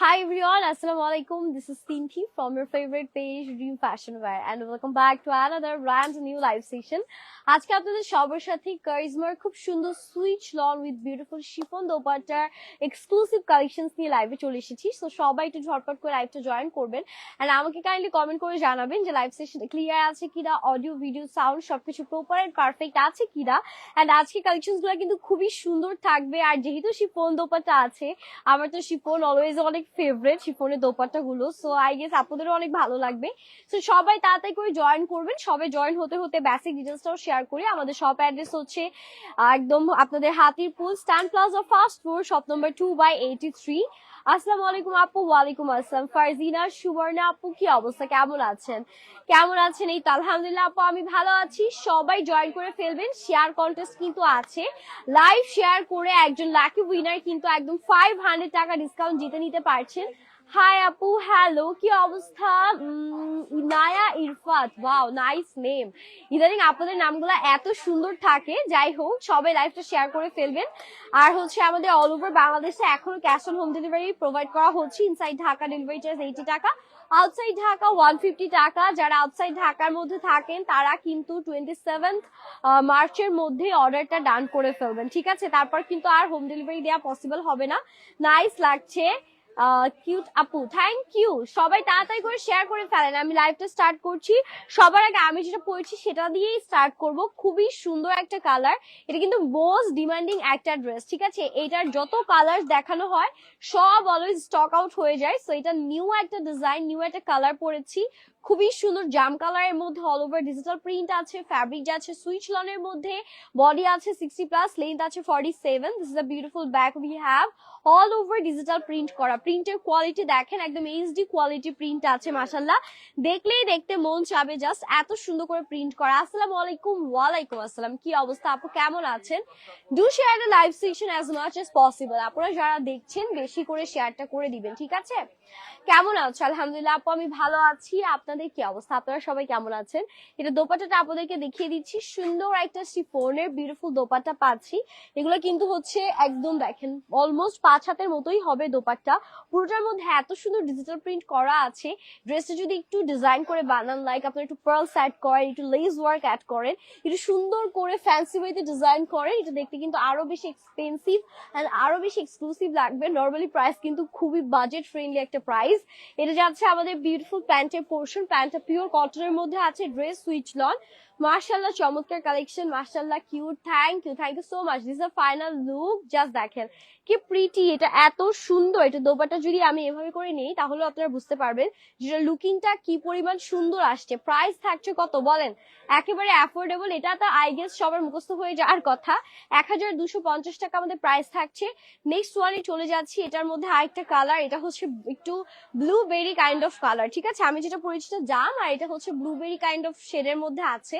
Hi everyone, Assalamu alaikum. This is Tinti from your favorite page Dream Fashion Wear and welcome back to another brand new live session. আজকে আপনাদের সবার সাথে কারিজমার খুব সুন্দর Swiss lawn with beautiful chiffon দোপাট্টার exclusive collections নিয়ে লাইভে চলে এসেছি। সো সবাই একটু ঝটপট করে লাইভটা জয়েন করবেন এন্ড আমাকে কাইন্ডলি কমেন্ট করে জানাবেন যে লাইভ সেশন ক্লিয়ার আছে কিনা, অডিও ভিডিও সাউন্ড সবকিছু প্রপার এন্ড পারফেক্ট আছে কিনা। এন্ড আজকে কালেকশনসগুলো কিন্তু খুবই সুন্দর থাকবে। আর যেহেতু শিফন দোপাট্টা আছে, আমার তো শিফন অলওয়েজ অনেক ফেভারিট শিফনের দোপাট্টা গুলো, সো আই গেস আপনাদেরও অনেক ভালো লাগবে। সো সবাই তাড়াতাড়ি করে জয়েন করবেন। সবাই জয়েন হতে হতে বেসিক ডিটেলসটাও শেয়ার করি। আমাদের শপ অ্যাড্রেস হচ্ছে একদম আপনাদের Hatirpul stand plaza first floor, shop number 2/83। আসসালামু আলাইকুম আপু। ওয়ালাইকুম আসসালাম। ফারজিনা সুবর্ণা আপু, কি অবস্থা, কেমন আছেন? এই তো আলহামদুলিল্লাহ আপু, আমি ভালো আছি। সবাই জয়েন করে ফেলবেন। শেয়ার কন্টেস্ট কিন্তু আছে, লাইভ শেয়ার করে একজন লাকি উইনার কিন্তু একদম 500 টাকা ডিসকাউন্ট জিতে নিতে পারছেন। হাই আপু, হ্যালো, কি অবস্থা? Inaya Irfat, wow nice name. ইদানিং আপনাদের নামগুলো এত সুন্দর থাকে। যাই হোক, সবাই লাইভটা শেয়ার করে ফেলবেন। আর হচ্ছে আমাদের অল ওভার বাংলাদেশে এখনো cash on home delivery provide করা হচ্ছে। ইনসাইড ঢাকা ডেলিভারি চার্জ 80 টাকা, আউটসাইড ঢাকা 150 টাকা। যারা আউটসাইড ঢাকার মধ্যে থাকেন তারা কিন্তু 27 মার্চের মধ্যে অর্ডারটা ডান করে ফেলবেন, ঠিক আছে? তারপর কিন্তু আর হোম ডেলিভারি দেওয়া পসিবল হবে না। নাইস লাগছে, কিউট আপু, থ্যাংক ইউ। সবাই তাড়াতাড়ি করে শেয়ার করে ফেলেন। আমি লাইভটা স্টার্ট করছি। সবার আগে আমি যেটা পড়ছি সেটা দিয়েই স্টার্ট করব। খুবই সুন্দর একটা কালার, এটা কিন্তু মোস্ট ডিমান্ডিং একটা ড্রেস, ঠিক আছে? এটার যত কালার দেখানো হয় সব অলওয়েজ স্টক আউট হয়ে যায়। সো এটা নিউ একটা ডিজাইন, নিউ একটা কালার পরেছি। খুবই সুন্দর জাম কালারের মধ্যে অল ওভার ডিজিটাল প্রিন্ট আছে, ফ্যাব্রিক যাচ্ছে সুইচ লনের মধ্যে, বডি আছে 60+, লেন্থ আছে 47। This is a beautiful back we have, all over digital print করা। প্রিন্টের কোয়ালিটি দেখেন, একদম এইচডি কোয়ালিটি প্রিন্ট আছে। মাশাআল্লাহ, দেখলেই দেখতে মন চাবে, জাস্ট এত সুন্দর করে প্রিন্ট করা। আসসালামু আলাইকুম। ওয়ালাইকুম আসসালাম, কি অবস্থা আপু, কেমন আছেন? Do share the live session as much as possible. আপনারা যারা দেখছেন বেশি করে শেয়ারটা করে দিবেন, ঠিক আছে? কেমন আছো? আলহামদুলিল্লাহ আপু, আমি ভালো আছি। আপনাদের কি অবস্থা? আপনারা সবাই কেমন আছেন? এটা দোপাট্টাটা আপনাদেরকে দেখিয়ে দিচ্ছি। সুন্দর একটা শিফনের বিউটিফুল দোপাট্টা পাচ্ছি। এগুলো কিন্তু হচ্ছে একদম দেখেন অলমোস্ট 5 হাতের মতোই হবে দোপাট্টা। পুরোটার মধ্যে এত সুন্দর ডিজিটাল প্রিন্ট করা আছে। ড্রেসটা যদি একটু ডিজাইন করে বানান, লাইক আপনার একটু পার্লস অ্যাড করেন, একটু লেস ওয়ার্ক অ্যাড করেন, একটু সুন্দর করে ফ্যান্সি ওয়েতে ডিজাইন করেন, এটা দেখতে কিন্তু আরো বেশি এক্সপেন্সিভ এন্ড আরো বেশি এক্সক্লুসিভ লাগবে। নর্মালি প্রাইস কিন্তু খুবই বাজেট ফ্রেন্ডলি একটা প্রাইস। এটা যাচ্ছে আমাদের বিউটিফুল প্যান্টের পোর্শন। প্যান্টটা পিওর কটনের মধ্যে আছে, ড্রেস সুইচ লন। মাশাআল্লাহ, চমৎকার কালেকশন, মাশাআল্লাহ, cute. Thank you so much. This is final look, just দেখেন কি প্রিটি, এটা এত সুন্দর। এটা দোপাট্টা যদি আমি এভাবে করে নিই তাহলে আপনারা বুঝতে পারবেন যেটা লুকিংটা কি পরিমাণ সুন্দর আসছে। প্রাইস থাকছে কত বলেন? একেবারে অ্যাফোর্ডেবল। এটা তো আই গেস সবার মুখস্থ হয়ে যাওয়ার কথা। 1250 টাকা আমাদের প্রাইস থাকছে। নেক্সট ওয়ানে চলে যাচ্ছি। এটার মধ্যে আরেকটা কালার, এটা হচ্ছে একটু ব্লুবেরি কাইন্ড অফ কালার, ঠিক আছে? আমি যেটা পরেছি জাম, আর এটা হচ্ছে ব্লুবেরি কাইন্ড অফ শেডের মধ্যে আছে।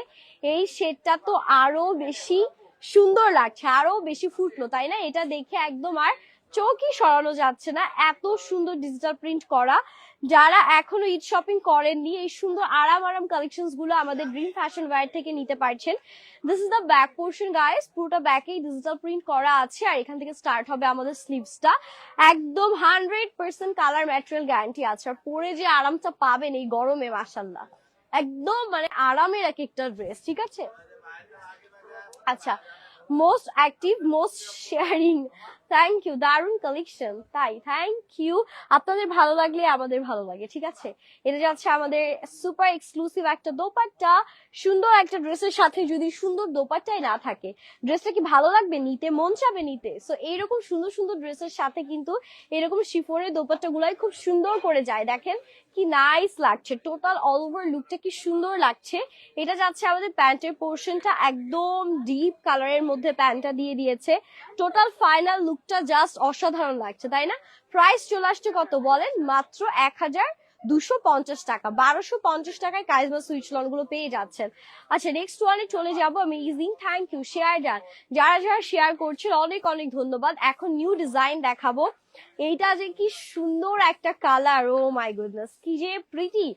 এই শেডটা তো আরো বেশি সুন্দর লাগছে, আরো বেশি ফুটলো, তাই না? এটা দেখে একদম আর চোখই সরানো যাচ্ছে না, এত সুন্দর ডিজিটাল প্রিন্ট করা। যারা এখনো ঈদ শপিং করেননি, এই সুন্দর আরাম কালেকশনস গুলো আমাদের ড্রিম ফ্যাশন ওয়্যার থেকে নিতে পারছেন। This is the back portion guys, পুরোটা ব্যাকেই ডিজিটাল প্রিন্ট করা আছে। আর এখান থেকে স্টার্ট হবে আমাদের স্লিভসটা। একদম 100% কালার ম্যাটেরিয়াল গ্যারান্টি আছে। আর পরে যে আরামটা পাবেন এই গরমে, মাশাআল্লাহ, একদম মানে আরামের এক একটা ড্রেস, ঠিক আছে? আচ্ছা, most active, most sharing, thank you. দারুন কালেকশন, তাই থ্যাংক ইউ। আপনাদের ভালো লাগলে আমাদের ভালো লাগে, ঠিক আছে? এটা যাচ্ছে আমাদের সুপার এক্সক্লুসিভ একটা দোপাট্টা। সুন্দর একটা ড্রেসের সাথে যদি সুন্দর দোপাট্টাই না থাকে, ড্রেসটা কি ভালো লাগবে? নিতে মন চাবে নিতে। সো এইরকম সুন্দর সুন্দর ড্রেসের সাথে কিন্তু এরকম শিফনের দোপাট্টা গুলাই খুব সুন্দর করে যায়। দেখেন কি নাইস লাগছে, টোটাল অল ওভার লুকটা কি সুন্দর লাগছে। এটা যাচ্ছে আমাদের প্যান্টের পোর্শনটা, একদম ডিপ কালারের মধ্যে প্যান্টটা দিয়ে দিয়েছে। টোটাল ফাইনাল লুকটা জাস্ট অসাধারণ লাগছে, তাই না? প্রাইস চলে আসছে কত বলেন? মাত্র 1250 টাকা। 1250 টাকায় কারিজমা সুইচ লন গুলো পেয়ে যাচ্ছেন। আচ্ছা, নেক্সট ওয়ানে চলে যাবো। Amazing, thank you. Share done, যারা যারা শেয়ার করছেন অনেক অনেক ধন্যবাদ। এখন নিউ ডিজাইন দেখাবো। এইটা যে কি সুন্দর একটা কালার, ও মাই গুডনেস, কি যে প্রিটি।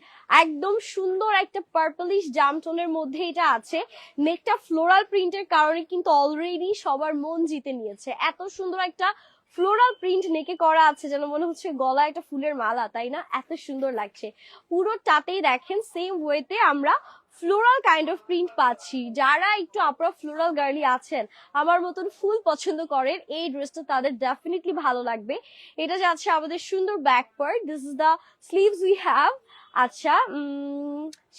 একদম সুন্দর একটা পার্পলিশ জাম টোনের মধ্যে এটা আছে। নেকটা ফ্লোরাল প্রিন্টের কারণে কিন্তু অলরেডি সবার মন জিতে নিয়েছে। এত সুন্দর একটা ফ্লোরাল প্রিন্ট নেকে করা আছে, যেন মনে হচ্ছে গলায় একটা ফুলের মালা, তাই না? এত সুন্দর লাগছে। পুরোটাতেই দেখেন সেম ওয়েতে আমরা ফ্লোরাল কাইন্ড অফ প্রিন্ট পাচ্ছি। যারা একটু আপনারা ফ্লোরাল গার্লি আছেন, আমার মতন ফুল পছন্দ করেন, এই ড্রেসটা তাদের ডেফিনেটলি ভালো লাগবে। এটা যাচ্ছে আমাদের সুন্দর back part. This is the sleeves we have. আচ্ছা,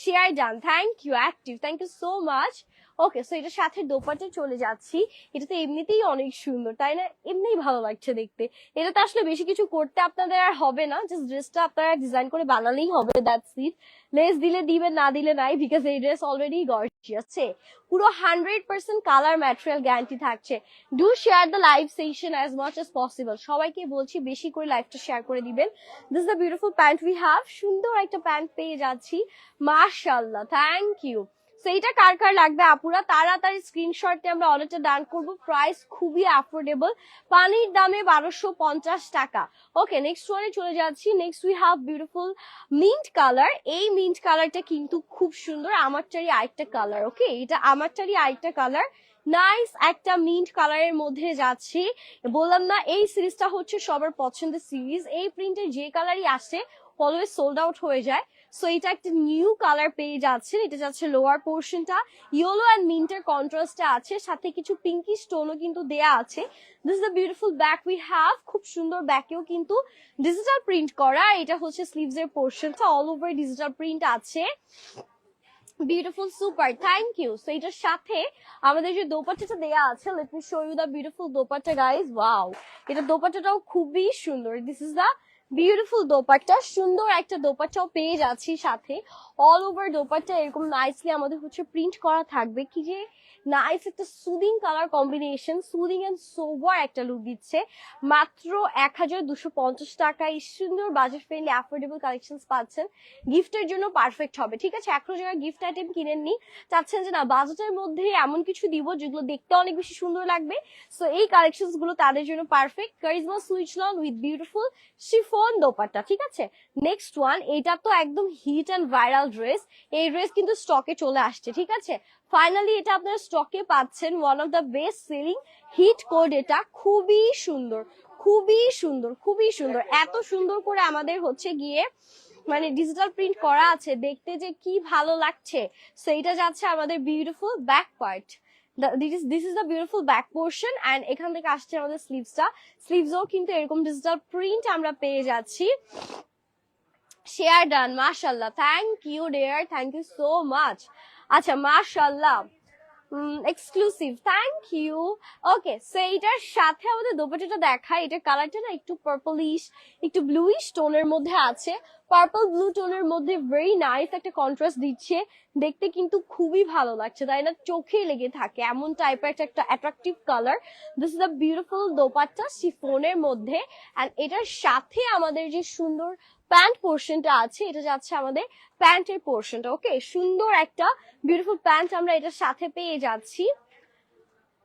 share done, thank you active, thank you so much. Okay, so এটার সাথে দোপাট্টা চলে যাচ্ছি। এটা তো এমনিতেই অনেক সুন্দর, তাই না? এমনিই ভালো লাগছে দেখতে। এটা তো আসলে বেশি কিছু করতে আপনাদের আর হবে না, জাস্ট ড্রেসটা আপনারা ডিজাইন করে বানালেই হবে, দ্যাটস ইট। লেস দিলে দিবেন, না দিলে নাই, বিকজ এই ড্রেস অলরেডি গর্জিয়াস। পুরো 100% কালার ম্যাটেরিয়াল গ্যারান্টি থাকছে। Do share the live session as much as possible. সবাইকে বলছি বেশি করে লাইভটা শেয়ার করে দিবেন। This the beautiful pant we have. সুন্দর একটা প্যান্ট পেয়ে যাচ্ছি, মাশাআল্লাহ, থ্যাংক ইউ। সেইটা কার কার লাগবে আপুরা তাড়াতাড়ি স্ক্রিনশট দিয়ে আমরা অর্ডারটা ডান করব। প্রাইস খুবই অ্যাফোর্ডেবল, পানির দামে 1250 টাকা। ওকে, নেক্সট ওয়ানে চলে যাচ্ছি। Next we have beautiful mint colour. এই মিন্ট কালারটা কিন্তু খুব সুন্দর, আমারটারই আরেকটা কালার। ওকে, এটা আমারটারই আরেকটা কালার, নাইস একটা মিন্ট কালারের মধ্যে যাচ্ছি। বললাম না, এই সিরিজটা হচ্ছে সবার পছন্দের সিরিজ। এই প্রিন্টের যে কালারই আসে অলওয়েজ সোল্ড আউট হয়ে যায়। সো এটা একটা নিউ কালার পেয়ে যাচ্ছে। এটা যাচ্ছে লোয়ার পোর্শনটা ইয়েলো অ্যান্ড মিন্টের কন্ট্রাস্টে আছে, সাথে কিছু পিঙ্কি স্টোনও কিন্তু দেয়া আছে। This is the beautiful back we have. খুব সুন্দর, ব্যাকেও কিন্তু ডিজিটাল প্রিন্ট করা। এটা হচ্ছে স্লিভস এর পোর্শনটা, অল ওভার ডিজিটাল প্রিন্ট আছে। Beautiful, super, thank you. So এটার সাথে আমাদের যে দোপাট্টাটা দেয়া আছে, let me show you the beautiful dupatta guys. Wow, এটা দোপাট্টাটাও খুবই সুন্দর। This is the beautiful dupatta. সুন্দর একটা দোপাট্টাও পেয়ে যাচ্ছি সাথে। অল ওভার দোপাট্টা এরকম নাইসলি আমাদের হচ্ছে প্রিন্ট করা থাকবে। কি যে নাইস একটা soothing colour combination, soothing and sober একটা লুক দিচ্ছে। মাত্র 1250 টাকায় সুন্দর বাজেট ফ্রেন্ডলি অ্যাফোর্ডেবল কালেকশন পাচ্ছেন। গিফটের জন্য পারফেক্ট হবে। ঠিক আছে, এখনো যারা গিফট আইটেম কিনেননি, চাচ্ছেন যে না বাজেটের মধ্যে এমন কিছু দিব যেগুলো দেখতে অনেক বেশি সুন্দর লাগবে, সো এই কালেকশনস গুলো তাদের জন্য perfect. Charisma switch lawn with beautiful chiffon dupatta. ঠিক আছে, নেক্সট ওয়ান। এটা তো একদম হিট অ্যান্ড ভাইরাল ড্রেস। এই ড্রেস কিন্তু স্টকে চলে আসছে। ঠিক আছে, ফাইনালি এটা আপনারা স্টকে পাচ্ছেন। One of the best selling hit code. এটা খুবই সুন্দর, খুবই সুন্দর, খুবই সুন্দর। এত সুন্দর করে আমাদের হচ্ছে গিয়ে মানে ডিজিটাল প্রিন্ট করা আছে, দেখতে যে কি ভালো লাগছে। সো এটা যাচ্ছে আমাদের beautiful back part. This is the beautiful back portion and এখান থেকে আসছে আমাদের স্লিভসটা। স্লিভসও কিন্তু এরকম ডিজিটাল প্রিন্ট আমরা পেয়ে যাচ্ছি। শেয়ার ডান, মাশাআল্লাহ, thank you dear, thank you so much. আচ্ছা, মাশাআল্লাহ, exclusive, thank you. Okay, so এইটার সাথে আমাদের দোপাট্টাটা দেখাই। এটার কালারটা না একটু পার্পলিশ, একটু ব্লুইশ টোনের মধ্যে আছে। পার্পল ব্লু টোনের মধ্যে ভেরি নাইস একটা কন্ট্রাস্ট দিচ্ছে, দেখতে কিন্তু খুবই ভালো লাগছে, তাই না? চোখে লেগে থাকে এমন টাইপের একটা attractive colour. This is the beautiful dupatta শিফনের মধ্যে। অ্যান্ড এটার সাথে আমাদের যে সুন্দর প্যান্ট পোর্শনটা আছে, এটা যাচ্ছে আমাদের প্যান্টের পোর্শনটা। ওকে, সুন্দর একটা বিউটিফুল প্যান্ট আমরা এটার সাথে পেয়ে যাচ্ছি।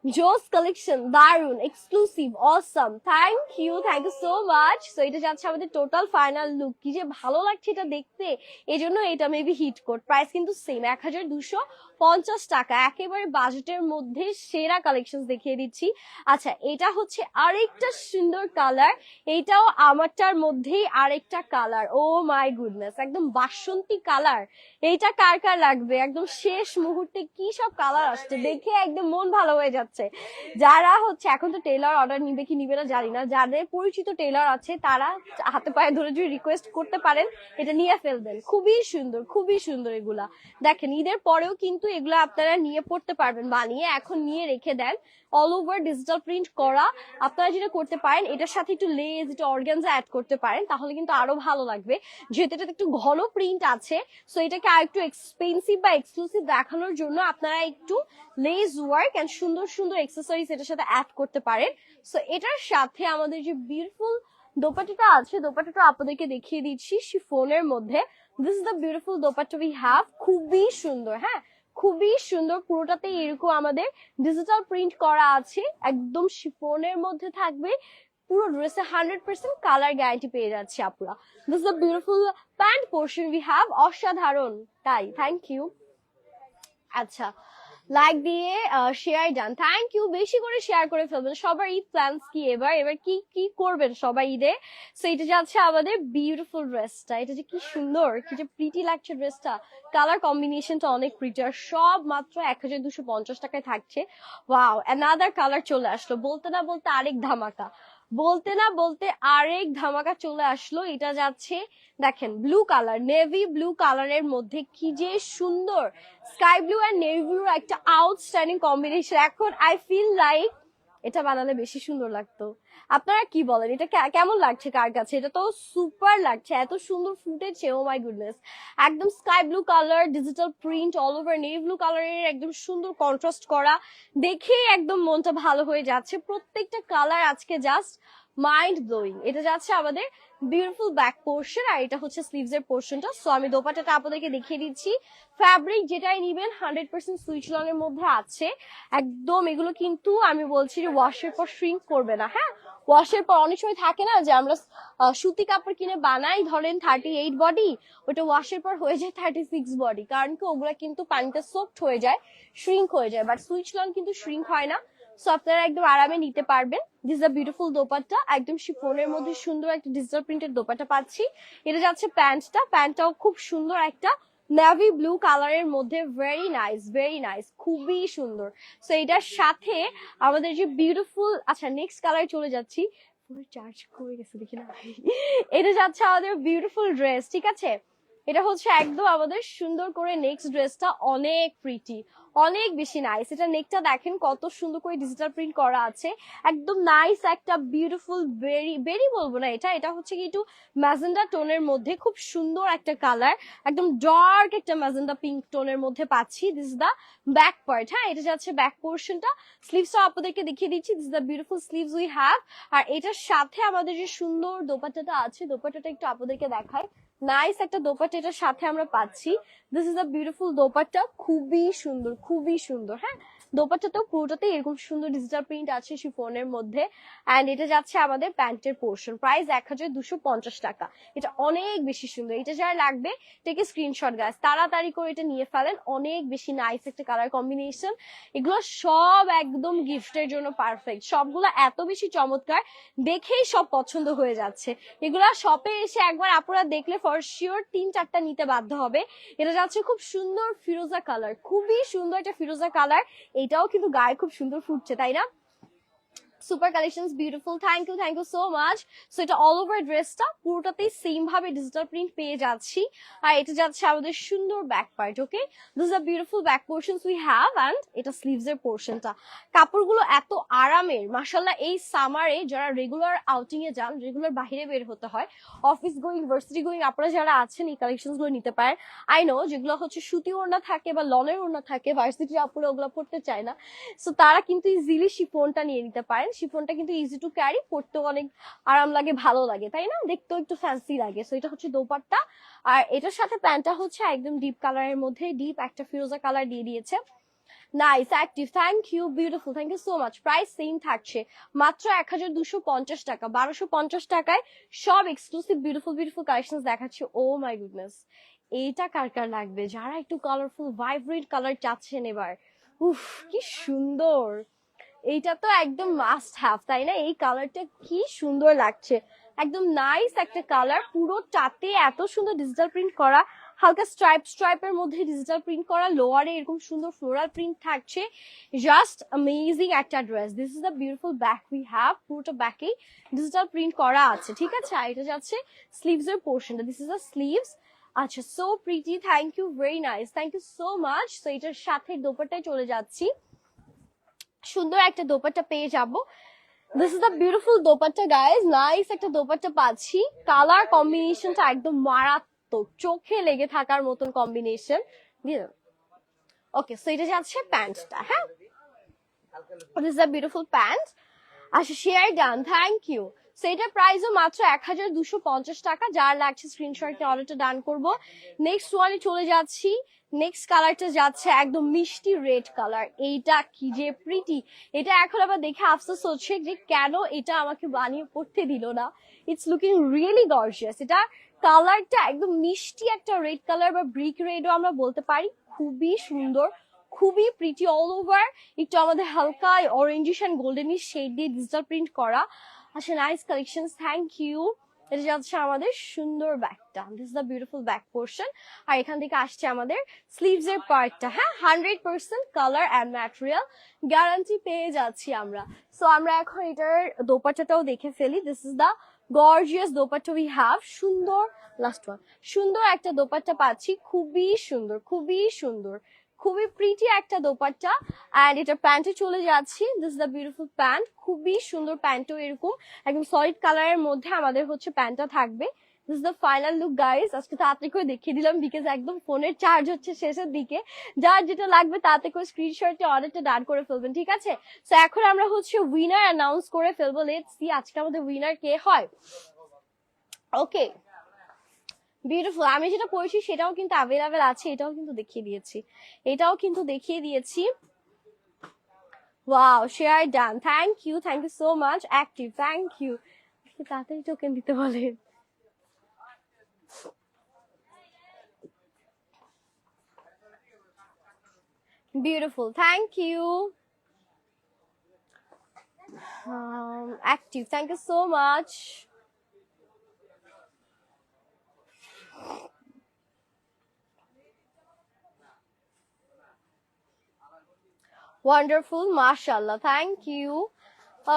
জোস কালেকশন, দারুন, exclusive, awesome, thank you so much. So এটা যাচ্ছে আমাদের টোটাল ফাইনাল লুক। কি যে ভালো লাগছে এটা দেখতে, এই জন্য এটা মেবি হিট কোড। প্রাইস কিন্তু সেম 1250 টাকা, একেবারে বাজেটের মধ্যে সেরা কালেকশন দেখিয়ে দিচ্ছি। আচ্ছা, এটা হচ্ছে আরেকটা সুন্দর কালার, এইটাও আমারটার মধ্যেই আরেকটা কালার। ও মাই গুডনেস, একদম বাসন্তী কালার। এইটা কার কার লাগবে? একদম শেষ মুহূর্তে কি সব কালার আসছে, দেখে একদম মন ভালো হয়ে যাচ্ছে। যারা হচ্ছে এখন তো টেইলর অর্ডার নিবে কি নিবে না জানি না, যাদের পরিচিত টেইলর আছে তারা হাতে পায়ে ধরে যদি রিকোয়েস্ট করতে পারেন, এটা নিয়ে ফেলবেন। খুবই সুন্দর, খুবই সুন্দর। এগুলা দেখেন, ঈদের পরেও কিন্তু এগুলো আপনারা নিয়ে পড়তে পারবেন বানিয়ে, এখন নিয়ে রেখে দেন। অল ওভার ডিজিটাল প্রিন্ট করা। আপনারা যেটা করতে পারেন, এটার সাথে একটু লেস, একটু অর্গানজা অ্যাড করতে পারেন, তাহলে কিন্তু আরো ভালো লাগবে, যেহেতু এটাতে একটু ঘন প্রিন্ট আছে। সো এটাকে আর একটু এক্সপেন্সিভ বা এক্সক্লুসিভ দেখানোর জন্য আপনারা একটু লেস ওয়ার্ক এন্ড সুন্দর সুন্দর এক্সেসরিজ এটার সাথে অ্যাড করতে পারেন। সো এটার সাথে আমাদের যে বিউটিফুল দোপাট্টাটা আছে, দোপাট্টাটা আপনাদেরকে দেখিয়ে দিচ্ছি শিফনের মধ্যে। This is the beautiful dupatta we have. খুবই সুন্দর, হ্যাঁ খুবই সুন্দর। পুরোটাতে এরকম আমাদের ডিজিটাল প্রিন্ট করা আছে, একদম শিফনের মধ্যে থাকবে। পুরো ড্রেসে 100% কালার গ্যারান্টি পেয়ে যাচ্ছে আপুরা। This is the beautiful pant portion we have. অসাধারণ, তাই, থ্যাংক ইউ। আচ্ছা, লাইক দিয়ে শেয়ার ডান, থ্যাংক ইউ। বেশি করে শেয়ার করে ফেলবেন। সবার ঈদ প্ল্যানস কি এবার, এবার কি কি করবেন সবাই ঈদে? সো এটা যাচ্ছে আমাদের বিউটিফুল ড্রেসটা, এটা যে কি সুন্দর, কি যে প্রিটি লাগছে ড্রেসটা, কালার কম্বিনেশনটা অনেক প্রিটি, আর সব মাত্র 1250 টাকায় থাকছে। ওয়াও, অ্যানাদার কালার চলে আসলো, বলতে না বলতে আরেক ধামাকা, বলতে না বলতে আরেক ধামাকা চলে আসলো। এটা যাচ্ছে দেখেন ব্লু কালার, নেভি ব্লু কালারের মধ্যে কি যে সুন্দর, স্কাই ব্লু আর নেভি ব্লুর একটা আউটস্ট্যান্ডিং কম্বিনেশন। এখন আই ফিল লাইক এটা বানালে বেশি সুন্দর লাগতো। আপনারা কি বলেন, এটা কেমন লাগছে কার কাছে? এটা তো সুপার লাগছে, এত সুন্দর ফুটেছে, ও মাই গুডনেস। একদম sky blue colour, digital print all over, navy blue কালারের একদম সুন্দর কন্ট্রাস্ট করা, দেখে একদম মনটা ভালো হয়ে যাচ্ছে। প্রত্যেকটা কালার আজকে জাস্ট মাইন্ড ব্লোয়িং। এটা যাচ্ছে আমাদের বিউটিফুল ব্যাক পোর্শন, আর এটা হচ্ছে স্লিভস এর পোর্শনটা। সো আমি দোপাট্টাটা আপনাদেরকে দেখিয়ে দিচ্ছি। ফ্যাব্রিক যেটাই নিবেন 100% সুইচ লনের মধ্যে আছে একদম। এগুলো কিন্তু আমি বলছি যে ওয়াশের পর শ্রিঙ্ক করবে না। হ্যাঁ, ওয়াশের পর অনেক সময় থাকে না যে আমরা সুতি কাপড় কিনে বানাই, ধরেন 38 বডি, ওটা ওয়াশের পর হয়ে যায় 36 বডি, কারণ কি ওগুলা কিন্তু পানিতে সোফট হয়ে যায়, শ্রিঙ্ক হয়ে যায়। বাট সুইচ লন কিন্তু শ্রিঙ্ক হয় না। সো আপনারা একদম আরামে নিতে পারবেন। দিস আ বিউটিফুল দোপাট্টা, একদম শিফনের মধ্যে সুন্দর একটা ডিজিটাল প্রিন্টের দোপাট্টা পাচ্ছি। এটা যাচ্ছে প্যান্টটা, প্যান্টটাও খুব সুন্দর একটা নেভি ব্লু কালারের মধ্যে, ভেরি নাইস, ভেরি নাইস, খুবই সুন্দর। সো এটার সাথে আমাদের যে বিউটিফুল, আচ্ছা নেক্সট কালারে চলে যাচ্ছি, চার্জ করে গেছে দেখি না। এটা যাচ্ছে আমাদের বিউটিফুল ড্রেস, ঠিক আছে? এটা হচ্ছে একদম আমাদের সুন্দর করে নেক্সট ড্রেসটা, অনেক প্রিটি, অনেক বেশি নাইস। এটা নেকটা দেখেন কত সুন্দর করে ডিজিটাল প্রিন্ট করা আছে, একদম নাইস একটা বিউটিফুল, বেরি বেরি বলবো না, এটা এটা হচ্ছে কি একটু ম্যাজেন্ডা টোনের মধ্যে, খুব সুন্দর একটা কালার, একদম ডার্ক একটা ম্যাজেন্ডা পিঙ্ক টোনের মধ্যে পাচ্ছি। This is the back part. হ্যাঁ, এটা যাচ্ছে ব্যাক পোর্শনটা। স্লিভসটা আপনাদেরকে দেখিয়ে দিচ্ছি, this is the beautiful sleeves we have. আর এটার সাথে আমাদের যে সুন্দর দোপাট্টাটা আছে, দোপাট্টাটা একটু আপনাদেরকে দেখায়। নাইস একটা দোপাট্টা এটার সাথে আমরা পাচ্ছি। This is a beautiful dupatta, খুবই সুন্দর, খুবই সুন্দর। হ্যাঁ, দোপাট্টাটাও পুরোটাতে এরকম সুন্দর ডিজিটাল প্রিন্ট আছে শিফনের মধ্যে। অ্যান্ড এটা যাচ্ছে আমাদের প্যান্টের পোর্শন, প্রাইস 1250 টাকা। এটা অনেক বেশি সুন্দর, এটা যারা লাগবে টেকে স্ক্রিনশট গাইস, তাড়াতাড়ি করে এটা নিয়ে ফেলেন। অনেক বেশি নাইস একটা কালার কম্বিনেশন, এগুলো সব একদম গিফটের জন্য পারফেক্ট, সবগুলো এত বেশি চমৎকার, দেখেই সব পছন্দ হয়ে যাচ্ছে। এগুলা শপে এসে একবার আপনারা দেখলে ফর শিওর 3-4টা নিতে বাধ্য হবে। এটা যাচ্ছে খুব সুন্দর ফিরোজা কালার, খুবই সুন্দর একটা ফিরোজা কালার, এটাও কিন্তু গায়ে খুব সুন্দর ফুটছে, তাই না? Super collections, beautiful, thank you so much. So এটা অল ওভার ড্রেসটা পুরোটাতেই সেম ভাবে ডিজিটাল প্রিন্ট পেয়ে যাচ্ছি। আর এটা যাচ্ছে আমাদের সুন্দর back part. Okay, this are beautiful back portions we have, and এটা স্লিভস এর পোর্শনটা। কাপড়গুলো এত আরামের মাশাআল্লাহ। এই সামারে যারা রেগুলার আউটিং এ যান, রেগুলার বাইরে বের হতে হয়, অফিস গোয়িং, ভার্সিটি গোয়িং, আপনারা যারা আছেন এই কালেকশনস গুলো নিতে পারেন। আই নো যেগুলো হচ্ছে সুতি ওড়না থাকে বা লনের ওড়না থাকে, ভার্সিটির আপুরা ওগুলো পড়তে চায় না, সো তারা কিন্তু ইজিলি শিফনটা নিয়ে নিতে পারেন। শিফনটা কিন্তু ইজি টু ক্যারি, পরতেও অনেক আরাম লাগে, ভালো লাগে, তাই না? দেখতেও একটু ফ্যান্সি লাগে। সো এটা হচ্ছে দোপাট্টা, আর এটার সাথে প্যান্টটা হচ্ছে একদম ডিপ কালারের মধ্যে, ডিপ একটা ফিরোজা কালার দিয়ে দিয়েছে। Nice, active, thank you, beautiful, thank you so much. Price same থাকছে, মাত্র 1250 টাকা। 1250 টাকায় সব এক্সক্লুসিভ বিউটিফুল বিউটিফুল কালেকশন দেখাচ্ছি। ও মাই গুডনেস, এইটা কার কার লাগবে যারা একটু কালারফুল ভাইব্রেন্ট কালার চাচ্ছেন এবার? উফ, কি সুন্দর, এইটা তো একদম মাস্ট হ্যাভ, তাই না? এই কালারটা কি সুন্দর লাগছে, একদম নাইস একটা কালার, পুরোটাতে এত সুন্দর ডিজিটাল প্রিন্ট করা, হালকা স্ট্রাইপের মধ্যে ডিজিটাল প্রিন্ট করা, লোয়ারে এরকম সুন্দর ফ্লোরাল প্রিন্ট থাকছে, জাস্ট অ্যামেজিং একটা dress. This is the beautiful back we have, পুরোটা ব্যাকেই ডিজিটাল প্রিন্ট করা আছে, ঠিক আছে? আর এটা যাচ্ছে স্লিভস এর পোর্শনটা, দিস ইজ দ্য স্লিভস। আচ্ছা, so pretty, thank you, very nice, thank you so much. তো এটার সাথে দোপাট্টায় চলে যাচ্ছি, সুন্দর একটা দোপাট্টা পেয়ে যাব। This is the beautiful dupatta guys, nice একটা দোপাট্টা পাচ্ছি, কালার কম্বিনেশনটা একদম মারাত্মক, চোখে লেগে থাকার মতন কম্বিনেশন। ওকে, সো এটা যাচ্ছে প্যান্টটা। হ্যাঁ, this is the beautiful pant. আচ্ছা, share done, thank you. So এটার প্রাইসও মাত্র 1250 টাকা। যার লাগছে স্ক্রিনশট অর্ডারটা ডান করবো। নেক্সট ওয়ানে চলে যাচ্ছি, নেক্সট কালারটা যাচ্ছে একদম মিষ্টি রেড কালার, এইটা কি যে প্রিটি, এটা এখন আবার দেখে আফসোস হচ্ছে যে কেন এটা আমাকে বানিয়ে পড়তে দিল না। ইটস লুকিং রিয়েলি গর্জিয়াস, এটা কালারটা একদম মিষ্টি একটা রেড কালার বা ব্রিক রেডও আমরা বলতে পারি, খুবই সুন্দর, খুবই প্রিটি অল ওভার, একটু আমাদের হালকা অরেঞ্জিশ এন্ড গোল্ডেনিশ শেড দিয়ে ডিজিটাল প্রিন্ট করা। আচ্ছা, নাইস কালেকশনস, থ্যাংক ইউ। এটা যাচ্ছে আমাদের সুন্দর ব্যাকটা, this is the beautiful back portion. আর এখান থেকে আসছে আমাদের স্লিভস এর পার্টটা, হ্যাঁ 100% কালার অ্যান্ড ম্যাটেরিয়াল গ্যারান্টি পেয়ে যাচ্ছি আমরা। সো আমরা এখন এটার দোপাট্টাটাও দেখে ফেলি। This is the gorgeous dupatta we have. সুন্দর, লাস্ট ওয়ান, সুন্দর একটা দোপাট্টা পাচ্ছি, খুবই সুন্দর, খুবই সুন্দর, খুবই প্রিটি একটা দোপাট্টা। অ্যান্ড এটা প্যান্টে চলে যাচ্ছি, this is the beautiful pant, খুবই সুন্দর প্যান্টও এরকম একদম সলিড কালারের মধ্যে আমাদের হচ্ছে প্যান্টটা থাকবে। This is the final look guys. আজকে তাড়াতাড়ি করে দেখিয়ে দিলাম বিকজ একদম ফোনের চার্জ হচ্ছে শেষের দিকে। যার যেটা লাগবে তাতে করে স্ক্রিনশটে অর্ডারটা ডান করে ফেলবেন, ঠিক আছে? সো এখন আমরা হচ্ছে উইনার অ্যানাউন্স করে ফেলবো। লেটস সি আজকে আমাদের উইনার কে হয়। ওকে, বিউটিফুল। আমি যেটা পড়েছি সেটাও কিন্তু অ্যাভেলেবেল আছে, এটাও কিন্তু দেখিয়ে দিয়েছি, এটাও কিন্তু দেখিয়ে দিয়েছি। Wow, share done, thank you so much. Active, thank you. তাড়াতাড়ি টোকেন দিতে বলেন। Beautiful, thank you. Active, thank you so much. Wonderful, মাশাআল্লাহ, থ্যাংক ইউ।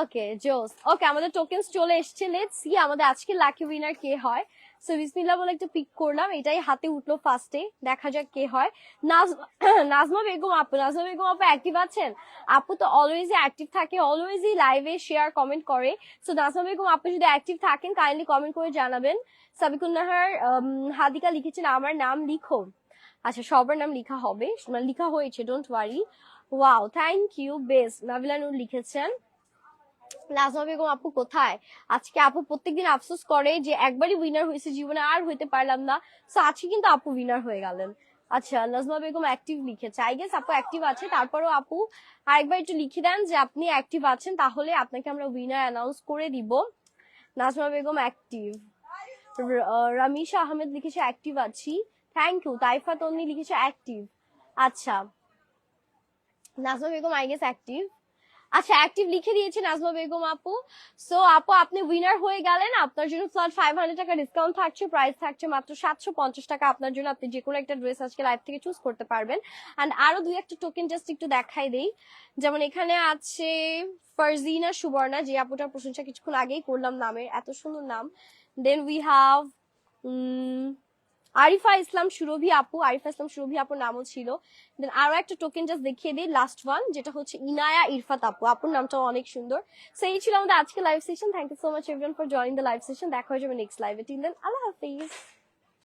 ওকে, জোস। ওকে, আমাদের টোকেনস চলে এসেছে। লেটস সি আমাদের আজকে লাকি উইনার কে হয়। সো বিসমিল্লাহ বলে একটা পিক করলাম, এটাই হাতে উঠলো ফার্স্টে, দেখা যাক কে হয়। নাজমা বেগম আপু, নাজমা বেগম আপু অ্যাক্টিভ আছেন? আপু তো অলওয়েজই অ্যাক্টিভ থাকে, অলওয়েজই লাইভে শেয়ার কমেন্ট করে। সো নাজমা বেগম আপু যদি অ্যাক্টিভ থাকেন কাইন্ডলি কমেন্ট করে জানাবেন। সাবিকুন নাহার হাদিকা লিখেছেন আমার নাম লিখো। আচ্ছা, সবার নাম লিখা হবে, লিখা হয়েছে, don't worry. Wow, thank you. Best Nabila Noor লিখেছেন। নাজমা বেগম আপু কোথায়? আজকে আপু প্রত্যেকদিন আফসোস করে যে একবারই উইনার হয়েছে, জীবনে আর হইতে পারলাম না। সো আজকে কিন্তু আপু উইনার হয়ে গেলেন। আচ্ছা, নাজমা বেগম অ্যাক্টিভ লিখেছে, আই গেস আপু অ্যাক্টিভ আছে। তারপরেও আপু আরেকবার একটু লিখে দেন যে আপনি অ্যাক্টিভ আছেন, তাহলে আপনাকে আমরা উইনার অ্যানাউন্স করে দিব। নাজমা বেগম অ্যাক্টিভ। রামিশা আহমেদ লিখেছে অ্যাক্টিভ আছি, থ্যাংক ইউ। তাইফা তন্নি লিখেছে অ্যাক্টিভ। আচ্ছা, Nazma Begum I guess active. আচ্ছা, অ্যাক্টিভ লিখে দিয়েছে নাজমা বেগম আপু। সো আপু আপনি উইনার হয়ে গেলেন, আপনার জন্য ফ্ল্যাট 500 টাকা ডিসকাউন্ট থাকছে, প্রাইস থাকছে মাত্র 750 টাকা আপনার জন্য। আপনি যে কোনো একটা ড্রেস আজকে লাইভ থেকে চুজ করতে পারবেন। অ্যান্ড আরো দুই একটা টোকেন জাস্ট একটু দেখাই দেই। যেমন এখানে আছে ফারজিনা সুবর্ণা, যে আপুটার প্রশংসা কিছুক্ষণ আগেই করলাম, নামের এত সুন্দর নাম। দেন উই হ্যাভ আরিফা ইসলাম সুরভি আপু, আরিফা ইসলাম সুরভি আপুর নামও ছিল। দেন আরো একটা টোকেন জাস্ট দেখিয়ে দিই, লাস্ট ওয়ান, যেটা হচ্ছে ইনায়া ইরফাত আপু, আপুর নামটাও অনেক সুন্দর। সো এই ছিল আমাদের আজকে live session. Thank you so much everyone for joining the live session. দেখা হয়ে যাবে নেক্সট লাইভে। টিল দেন, আল্লাহ হাফিজ।